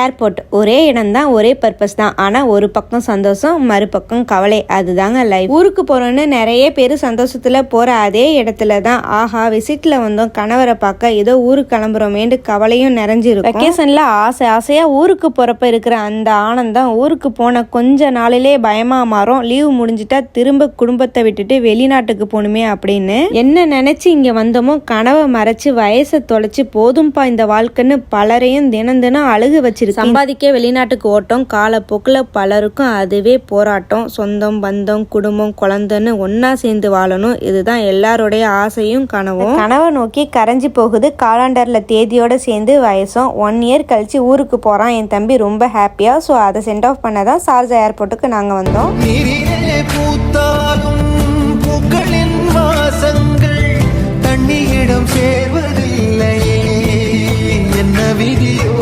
Airport ஒரே இடம் தான், ஒரே பர்பஸ் தான். ஆனால் ஒரு பக்கம் சந்தோஷம், மறுபக்கம் கவலை. அதுதாங்க லைஃப். ஊருக்கு போகிறோன்னு நிறைய பேர் சந்தோஷத்தில் போகிற அதே இடத்துல தான் ஆஹா விசிட்டில் வந்தோம் கணவரை பார்க்க, ஏதோ ஊருக்கு கிளம்புறோமேண்டு கவலையும் நிறைஞ்சிருக்கும். வெக்கேஷனில் ஆசையாக ஊருக்கு போகிறப்ப இருக்கிற அந்த ஆனந்தம் ஊருக்கு போன கொஞ்ச நாளிலே பயமாக மாறும். லீவு முடிஞ்சிட்டா திரும்ப குடும்பத்தை விட்டுட்டு வெளிநாட்டுக்கு போகணுமே அப்படின்னு என்ன நினச்சி இங்கே வந்தோமோ கனவை மறைச்சி வயசை தொலைச்சி போதும்பா இந்த வாழ்க்கைன்னு பலரையும் தினம் தினம் அழுகு வச்சு சம்பாதிக்க வெளிநாட்டுக்கு ஓட்டம். காலப்போக்கில் பலருக்கும் அதுவே போராட்டம். சொந்தம் பந்தம் குடும்பம் குழந்தைன்னு ஒன்னா சேர்ந்து வாழணும், இதுதான் எல்லாருடைய ஆசையும் கனவும். கனவை நோக்கி கரைஞ்சி போகுது. காலண்டர்ல தேதியோட சேர்ந்து வயசும். 1 இயர் கழிச்சு ஊருக்கு போறான் என் தம்பி, ரொம்ப ஹாப்பியா. ஸோ அதை சென்ட் ஆஃப் பண்ணதான் சார்ஜா ஏர்போர்ட்டுக்கு நாங்க வந்தோம். தண்ணியிடம் சேர்வதில்லை என்ன விதியோ